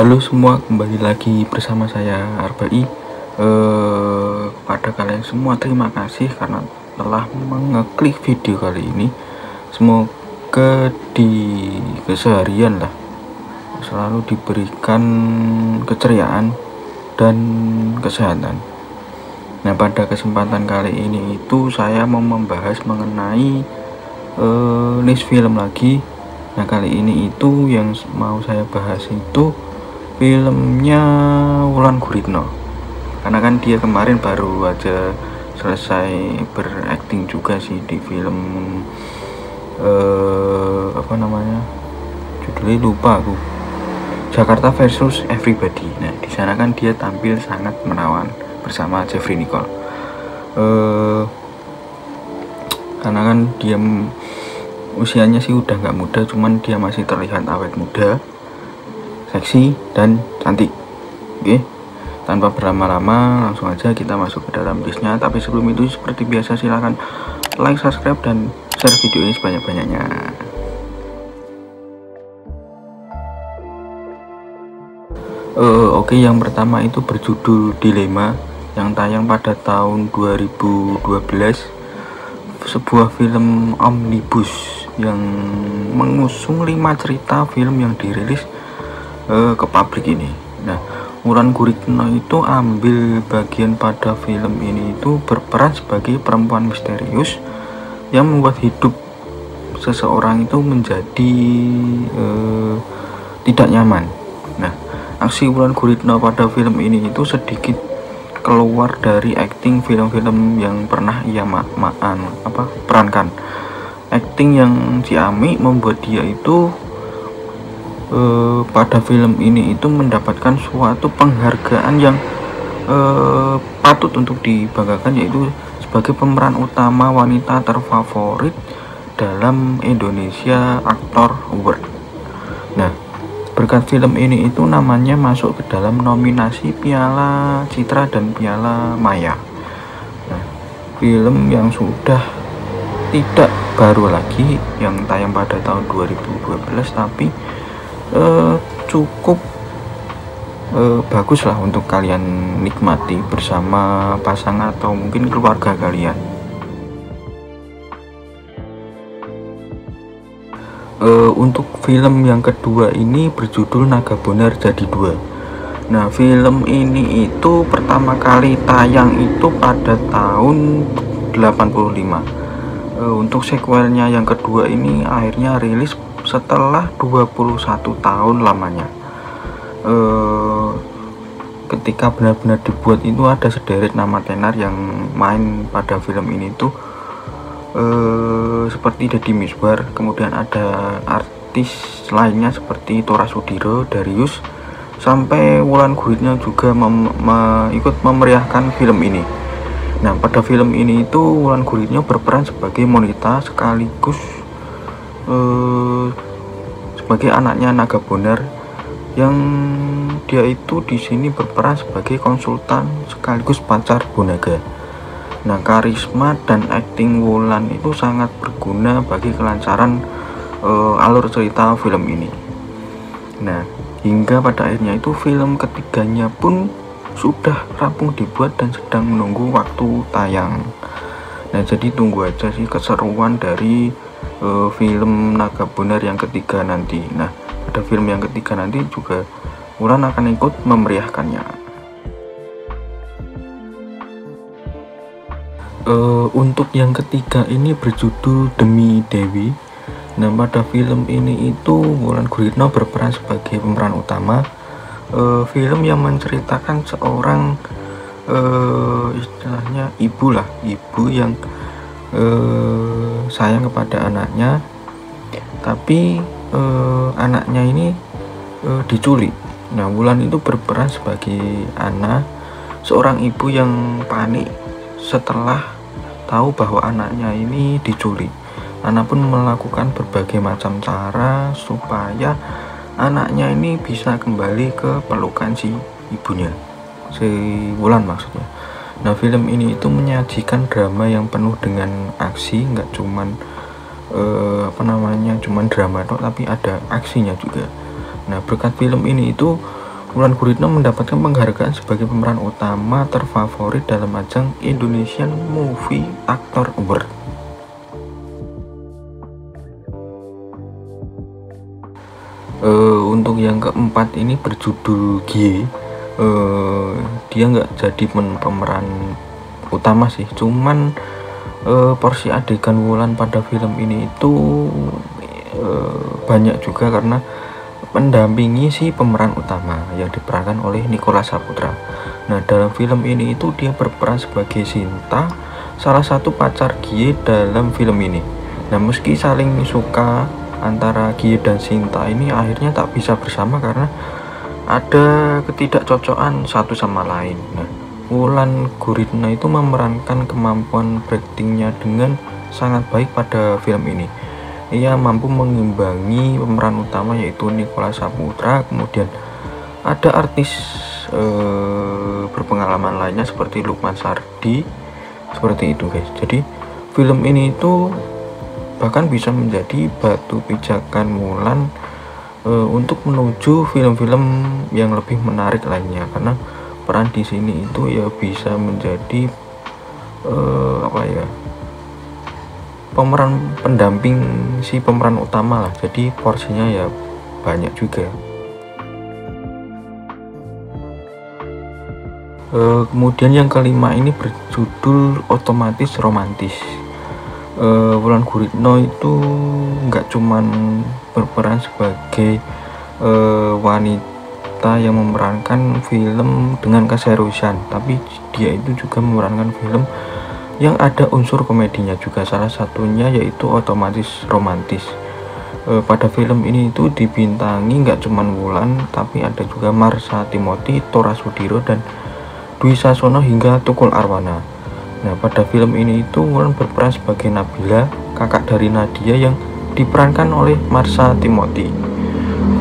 Halo semua, kembali lagi bersama saya Arbai. Kepada kalian semua terima kasih karena telah mengeklik video kali ini. Semoga di keseharian lah selalu diberikan keceriaan dan kesehatan. Nah, pada kesempatan kali ini itu saya mau membahas mengenai list film lagi. Nah, kali ini itu yang mau saya bahas itu filmnya Wulan Guritno, karena kan dia kemarin baru aja selesai berakting juga sih di film apa namanya, judulnya lupa aku, Jakarta versus Everybody. Nah, di sana kan dia tampil sangat menawan bersama Jeffrey Nicole. Karena kan dia usianya sih udah nggak muda, cuman dia masih terlihat awet muda, seksi dan cantik. Oke, tanpa berlama-lama langsung aja kita masuk ke dalam listnya. Tapi sebelum itu seperti biasa silahkan like, subscribe, dan share video ini sebanyak-banyaknya. Oke, yang pertama itu berjudul Dilema, yang tayang pada tahun 2012. Sebuah film omnibus yang mengusung 5 cerita film yang dirilis ke publik ini. Nah, Wulan Guritno itu ambil bagian pada film ini itu berperan sebagai perempuan misterius yang membuat hidup seseorang itu menjadi tidak nyaman. Nah, aksi Wulan Guritno pada film ini itu sedikit keluar dari akting film-film yang pernah ia perankan. Akting yang ciamik membuat dia itu pada film ini itu mendapatkan suatu penghargaan yang patut untuk dibanggakan, yaitu sebagai pemeran utama wanita terfavorit dalam Indonesia Actor Award. Nah, berkat film ini itu namanya masuk ke dalam nominasi Piala Citra dan Piala Maya. Nah, film yang sudah tidak baru lagi, yang tayang pada tahun 2012, tapi cukup bagus lah untuk kalian nikmati bersama pasangan atau mungkin keluarga kalian. Untuk film yang kedua ini berjudul Naga Bonar Jadi Dua. Nah, film ini itu pertama kali tayang itu pada tahun 85. Untuk sequelnya yang kedua ini akhirnya rilis setelah 21 tahun lamanya. Ketika benar-benar dibuat itu ada sederet nama tenar yang main pada film ini tuh seperti Deddy Mizwar, kemudian ada artis lainnya seperti Tora Sudiro, Darius, sampai Wulan Guritno juga ikut memeriahkan film ini. Nah, pada film ini itu Wulan Guritno berperan sebagai Monita sekaligus sebagai anaknya Naga Bonar, yang dia itu di sini berperan sebagai konsultan sekaligus pacar Bonaga. Nah, karisma dan akting Wulan itu sangat berguna bagi kelancaran alur cerita film ini. Nah, hingga pada akhirnya itu film ketiganya pun sudah rampung dibuat dan sedang menunggu waktu tayang. Nah, jadi tunggu aja sih keseruan dari film Naga Bonar yang ketiga nanti. Nah, pada film yang ketiga nanti juga Wulan akan ikut memeriahkannya. Untuk yang ketiga ini berjudul Demi Dewi. Nah, pada film ini itu Wulan Guritno berperan sebagai pemeran utama. Film yang menceritakan seorang istilahnya ibu yang sayang kepada anaknya, tapi anaknya ini diculik. Nah, Wulan itu berperan sebagai Ana, seorang ibu yang panik setelah tahu bahwa anaknya ini diculik. Ana pun melakukan berbagai macam cara supaya anaknya ini bisa kembali ke pelukan si ibunya, si Wulan maksudnya. Nah, film ini itu menyajikan drama yang penuh dengan aksi, nggak cuman cuman drama tok, tapi ada aksinya juga. Nah, berkat film ini itu Wulan Guritno mendapatkan penghargaan sebagai pemeran utama terfavorit dalam ajang Indonesian Movie Actor Award. Untuk yang keempat ini berjudul Gie. Dia nggak jadi pemeran utama sih, cuman porsi adegan Wulan pada film ini itu banyak juga karena mendampingi si pemeran utama yang diperankan oleh Nicholas Saputra. Nah, dalam film ini itu dia berperan sebagai Sinta, salah satu pacar Gie dalam film ini. Nah, meski saling suka antara Gie dan Sinta ini akhirnya tak bisa bersama karena ada ketidakcocokan satu sama lain. Nah, Wulan Guritno itu memerankan kemampuan beraktingnya dengan sangat baik pada film ini. Ia mampu mengimbangi pemeran utama yaitu Nicholas Saputra, kemudian ada artis berpengalaman lainnya seperti Lukman Sardi, seperti itu guys. Jadi film ini itu bahkan bisa menjadi batu pijakan Wulan untuk menuju film-film yang lebih menarik lainnya, karena peran di sini itu ya bisa menjadi pemeran pendamping si pemeran utama lah, jadi porsinya ya banyak juga. Kemudian yang kelima ini berjudul Otomatis Romantis. Wulan Guritno itu nggak cuman berperan sebagai wanita yang memerankan film dengan keseriusan, tapi dia itu juga memerankan film yang ada unsur komedinya juga, salah satunya yaitu Otomatis Romantis. Pada film ini itu dibintangi nggak cuman Wulan, tapi ada juga Marsha Timothy, Tora Sudiro, dan Dwi Sasono hingga Tukul Arwana. Nah, pada film ini itu Wulan berperan sebagai Nabila, kakak dari Nadia yang diperankan oleh Marsha Timothy.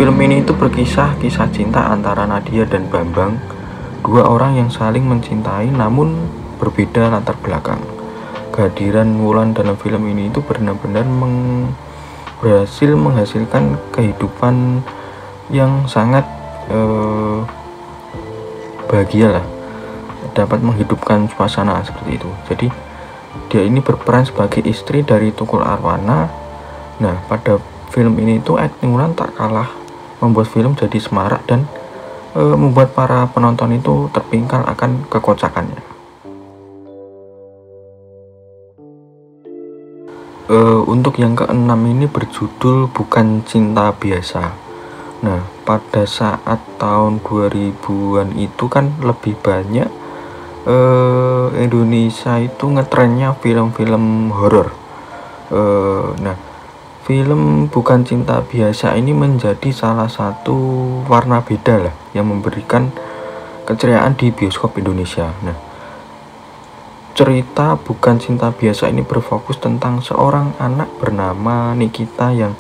Film ini itu berkisah kisah cinta antara Nadia dan Bambang, dua orang yang saling mencintai namun berbeda latar belakang. Kehadiran Wulan dalam film ini itu benar-benar berhasil menghasilkan kehidupan yang sangat bahagia lah, dapat menghidupkan suasana seperti itu. Jadi dia ini berperan sebagai istri dari Tukul Arwana. Nah, pada film ini itu akting Wulan tak kalah membuat film jadi semarak dan membuat para penonton itu terpingkal akan kekocakannya. Untuk yang keenam ini berjudul Bukan Cinta Biasa. Nah, pada saat tahun 2000-an itu kan lebih banyak Indonesia itu ngetrennya film-film horor. Nah, film Bukan Cinta Biasa ini menjadi salah satu warna beda lah yang memberikan keceriaan di bioskop Indonesia. Nah, cerita Bukan Cinta Biasa ini berfokus tentang seorang anak bernama Nikita yang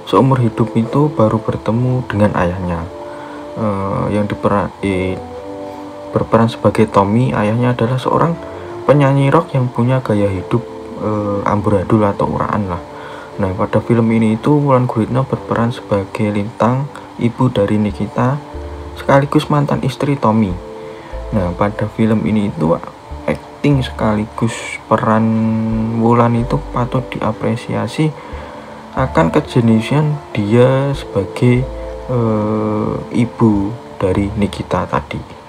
seumur hidup itu baru bertemu dengan ayahnya, yang berperan sebagai Tommy. Ayahnya adalah seorang penyanyi rock yang punya gaya hidup amburadul atau uraan lah. Nah, pada film ini itu Wulan Guritno berperan sebagai Lintang, ibu dari Nikita sekaligus mantan istri Tommy. Nah, pada film ini itu akting sekaligus peran Wulan itu patut diapresiasi akan kejeniusan dia sebagai ibu dari Nikita tadi.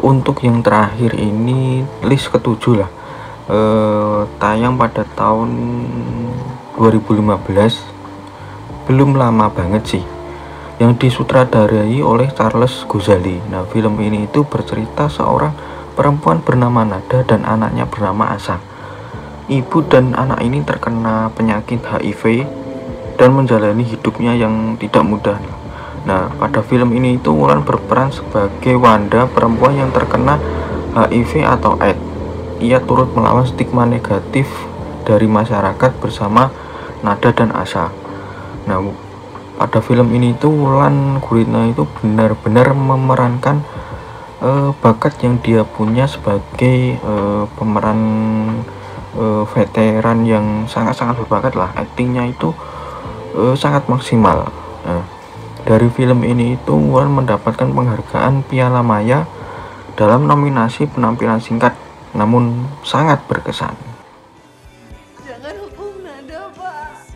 Untuk yang terakhir ini list ketujuh lah, tayang pada tahun 2015, belum lama banget sih, yang disutradarai oleh Charles Ghazali. Nah, film ini itu bercerita seorang perempuan bernama Nada dan anaknya bernama Asa. Ibu dan anak ini terkena penyakit HIV dan menjalani hidupnya yang tidak mudah. Nah, pada film ini itu Wulan berperan sebagai Wanda, perempuan yang terkena HIV atau AIDS. Ia turut melawan stigma negatif dari masyarakat bersama Nada dan Asa. Nah, pada film ini itu Wulan Guritno itu benar-benar memerankan bakat yang dia punya sebagai pemeran veteran yang sangat-sangat berbakat lah. Aktingnya itu sangat maksimal. Nah, dari film ini itu Wulan mendapatkan penghargaan Piala Maya dalam nominasi penampilan singkat namun sangat berkesan. Jangan hukum Nada, Pak.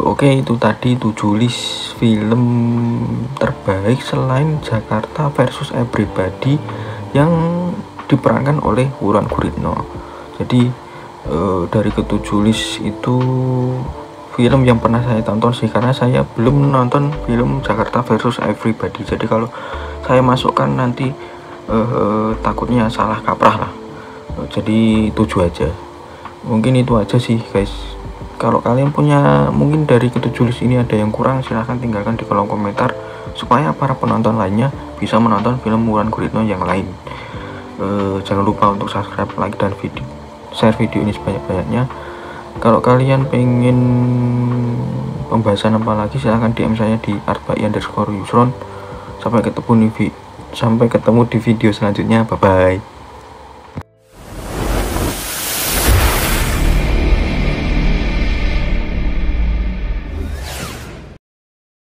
Oke, itu tadi 7 list film terbaik selain Jakarta versus Everybody yang diperankan oleh Wulan Guritno. Jadi dari ke-7 list itu film yang pernah saya tonton sih, karena saya belum nonton film Jakarta versus Everybody. Jadi kalau saya masukkan nanti takutnya salah kaprah lah. Jadi 7 aja. Mungkin itu aja sih guys. Kalau kalian punya mungkin dari ke-7 list ini ada yang kurang, silahkan tinggalkan di kolom komentar supaya para penonton lainnya bisa menonton film Wulan Guritno yang lain. Jangan lupa untuk subscribe, like, dan share video ini sebanyak-banyaknya. Kalau kalian pengen pembahasan apa lagi, silahkan DM saya di @arbai_yusron. Sampai ketemu di video selanjutnya. Bye bye.